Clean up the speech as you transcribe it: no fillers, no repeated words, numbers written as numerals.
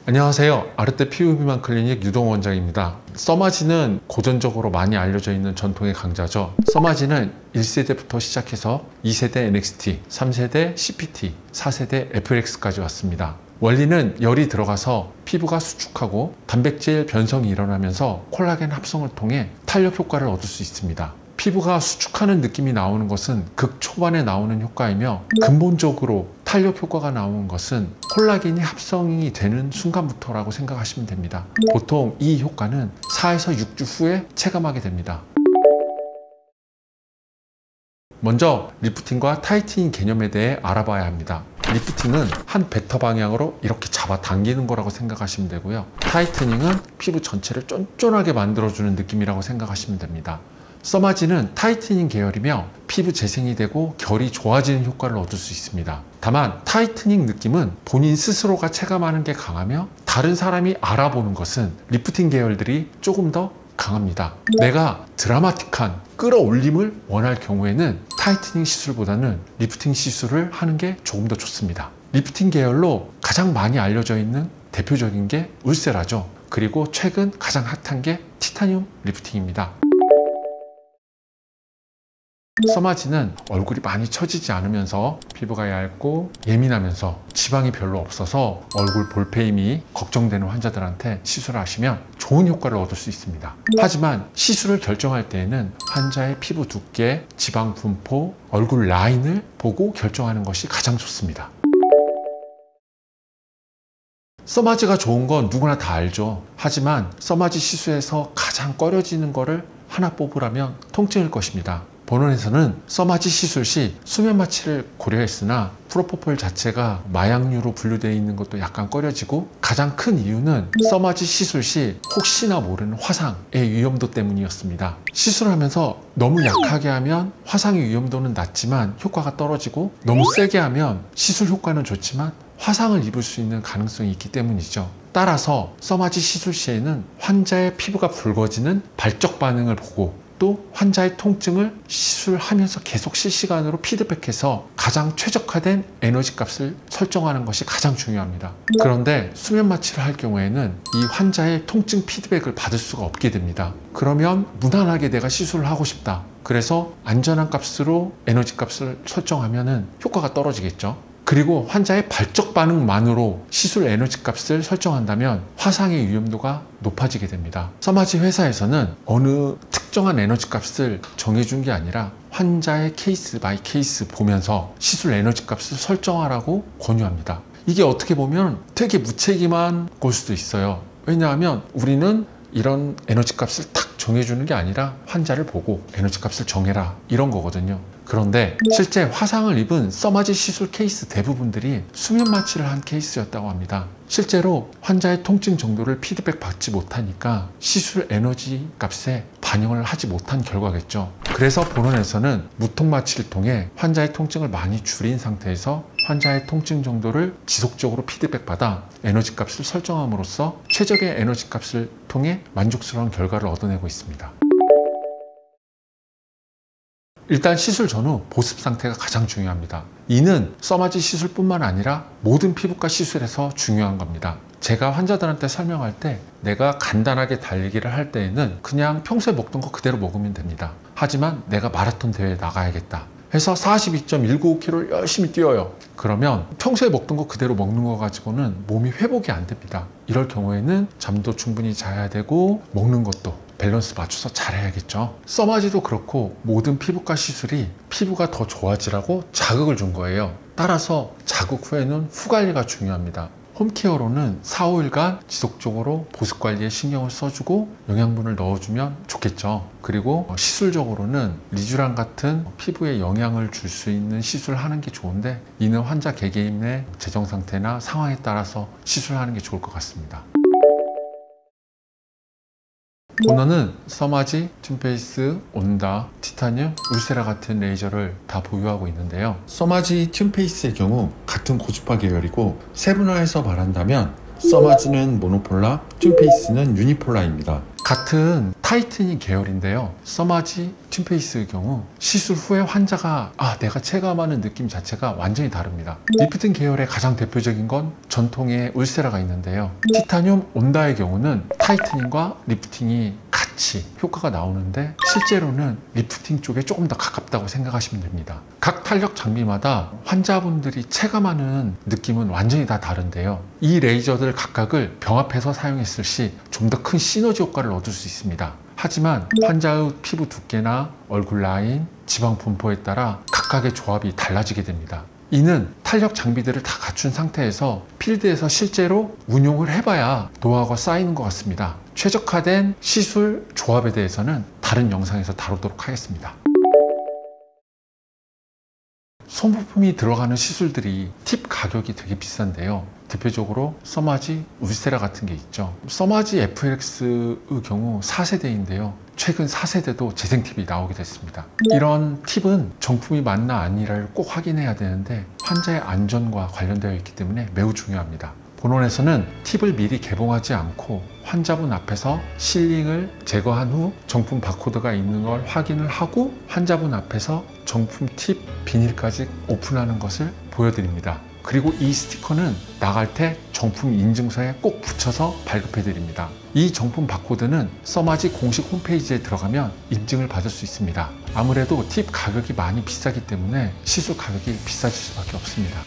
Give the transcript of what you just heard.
안녕하세요. 아르테 피부 비만 클리닉 유동 원장입니다. 써마지는 고전적으로 많이 알려져 있는 전통의 강자죠. 써마지는 1세대부터 시작해서 2세대 NXT, 3세대 CPT, 4세대 FX까지 왔습니다. 원리는 열이 들어가서 피부가 수축하고 단백질 변성이 일어나면서 콜라겐 합성을 통해 탄력 효과를 얻을 수 있습니다. 피부가 수축하는 느낌이 나오는 것은 극 초반에 나오는 효과이며, 근본적으로 탄력 효과가 나오는 것은 콜라겐이 합성이 되는 순간부터라고 생각하시면 됩니다. 보통 이 효과는 4에서 6주 후에 체감하게 됩니다. 먼저 리프팅과 타이트닝 개념에 대해 알아봐야 합니다. 리프팅은 한 벡터 방향으로 이렇게 잡아 당기는 거라고 생각하시면 되고요. 타이트닝은 피부 전체를 쫀쫀하게 만들어주는 느낌이라고 생각하시면 됩니다. 써마지는 타이트닝 계열이며 피부 재생이 되고 결이 좋아지는 효과를 얻을 수 있습니다. 다만 타이트닝 느낌은 본인 스스로가 체감하는 게 강하며, 다른 사람이 알아보는 것은 리프팅 계열들이 조금 더 강합니다. 내가 드라마틱한 끌어올림을 원할 경우에는 타이트닝 시술보다는 리프팅 시술을 하는 게 조금 더 좋습니다. 리프팅 계열로 가장 많이 알려져 있는 대표적인 게 울세라죠. 그리고 최근 가장 핫한 게 티타늄 리프팅입니다. 써마지는 얼굴이 많이 처지지 않으면서 피부가 얇고 예민하면서 지방이 별로 없어서 얼굴 볼페임이 걱정되는 환자들한테 시술을 하시면 좋은 효과를 얻을 수 있습니다. 하지만 시술을 결정할 때에는 환자의 피부 두께, 지방 분포, 얼굴 라인을 보고 결정하는 것이 가장 좋습니다. 써마지가 좋은 건 누구나 다 알죠. 하지만 써마지 시술에서 가장 꺼려지는 거를 하나 뽑으라면 통증일 것입니다. 본원에서는 써마지 시술 시 수면 마취를 고려했으나 프로포폴 자체가 마약류로 분류되어 있는 것도 약간 꺼려지고, 가장 큰 이유는 써마지 시술 시 혹시나 모르는 화상의 위험도 때문이었습니다. 시술하면서 너무 약하게 하면 화상의 위험도는 낮지만 효과가 떨어지고, 너무 세게 하면 시술 효과는 좋지만 화상을 입을 수 있는 가능성이 있기 때문이죠. 따라서 써마지 시술 시에는 환자의 피부가 붉어지는 발적 반응을 보고, 또 환자의 통증을 시술하면서 계속 실시간으로 피드백해서 가장 최적화된 에너지 값을 설정하는 것이 가장 중요합니다. 그런데 수면 마취를 할 경우에는 이 환자의 통증 피드백을 받을 수가 없게 됩니다. 그러면 무난하게 내가 시술을 하고 싶다, 그래서 안전한 값으로 에너지 값을 설정하면 효과가 떨어지겠죠. 그리고 환자의 발적 반응만으로 시술 에너지 값을 설정한다면 화상의 위험도가 높아지게 됩니다. 써마지 회사에서는 어느 특정한 에너지 값을 정해준 게 아니라 환자의 케이스 바이 케이스 보면서 시술 에너지 값을 설정하라고 권유합니다. 이게 어떻게 보면 되게 무책임한 걸 수도 있어요. 왜냐하면 우리는 이런 에너지 값을 탁 정해주는 게 아니라 환자를 보고 에너지 값을 정해라, 이런 거거든요. 그런데 실제 화상을 입은 써마지 시술 케이스 대부분들이 수면 마취를 한 케이스였다고 합니다. 실제로 환자의 통증 정도를 피드백 받지 못하니까 시술 에너지 값에 반영을 하지 못한 결과겠죠. 그래서 본원에서는 무통 마취를 통해 환자의 통증을 많이 줄인 상태에서 환자의 통증 정도를 지속적으로 피드백 받아 에너지 값을 설정함으로써 최적의 에너지 값을 통해 만족스러운 결과를 얻어내고 있습니다. 일단 시술 전후 보습 상태가 가장 중요합니다. 이는 써마지 시술뿐만 아니라 모든 피부과 시술에서 중요한 겁니다. 제가 환자들한테 설명할 때 내가 간단하게 달리기를 할 때에는 그냥 평소에 먹던 거 그대로 먹으면 됩니다. 하지만 내가 마라톤 대회에 나가야겠다 해서 42.195km를 열심히 뛰어요. 그러면 평소에 먹던 거 그대로 먹는 거 가지고는 몸이 회복이 안 됩니다. 이럴 경우에는 잠도 충분히 자야 되고 먹는 것도 밸런스 맞춰서 잘해야겠죠. 써마지도 그렇고 모든 피부과 시술이 피부가 더 좋아지라고 자극을 준 거예요. 따라서 자극 후에는 후관리가 중요합니다. 홈케어로는 4, 5일간 지속적으로 보습관리에 신경을 써주고 영양분을 넣어주면 좋겠죠. 그리고 시술적으로는 리쥬란 같은 피부에 영향을 줄 수 있는 시술을 하는 게 좋은데, 이는 환자 개개인의 재정 상태나 상황에 따라서 시술하는 게 좋을 것 같습니다. 본원은 써마지, 튠페이스, 온다, 티타늄, 울세라 같은 레이저를 다 보유하고 있는데요. 써마지, 튠페이스의 경우 같은 고주파 계열이고, 세분화해서 말한다면 써마지는 모노폴라, 튠페이스는 유니폴라입니다. 같은 타이트닝 계열인데요. 써마지 튠페이스의 경우 시술 후에 환자가 내가 체감하는 느낌 자체가 완전히 다릅니다. 리프팅 계열의 가장 대표적인 건 전통의 울세라가 있는데요. 티타늄 온다의 경우는 타이트닝과 리프팅이 같이 효과가 나오는데 실제로는 리프팅 쪽에 조금 더 가깝다고 생각하시면 됩니다. 각 탄력 장비마다 환자분들이 체감하는 느낌은 완전히 다 다른데요. 이 레이저들 각각을 병합해서 사용했을 시 좀 더 큰 시너지 효과를 얻을 수 있습니다. 하지만 환자의 피부 두께나 얼굴 라인, 지방 분포에 따라 각각의 조합이 달라지게 됩니다. 이는 탄력 장비들을 다 갖춘 상태에서 필드에서 실제로 운용을 해봐야 노하우가 쌓이는 것 같습니다. 최적화된 시술 조합에 대해서는 다른 영상에서 다루도록 하겠습니다. 소모품이 들어가는 시술들이 팁 가격이 되게 비싼데요. 대표적으로 써마지 울세라 같은 게 있죠. 써마지 FLX의 경우 4세대인데요. 최근 4세대도 재생 팁이 나오게 됐습니다. 이런 팁은 정품이 맞나 아니라를 꼭 확인해야 되는데 환자의 안전과 관련되어 있기 때문에 매우 중요합니다. 본원에서는 팁을 미리 개봉하지 않고 환자분 앞에서 실링을 제거한 후 정품 바코드가 있는 걸 확인을 하고 환자분 앞에서 정품 팁 비닐까지 오픈하는 것을 보여드립니다. 그리고 이 스티커는 나갈 때 정품 인증서에 꼭 붙여서 발급해 드립니다. 이 정품 바코드는 써마지 공식 홈페이지에 들어가면 인증을 받을 수 있습니다. 아무래도 팁 가격이 많이 비싸기 때문에 시술 가격이 비싸질 수밖에 없습니다.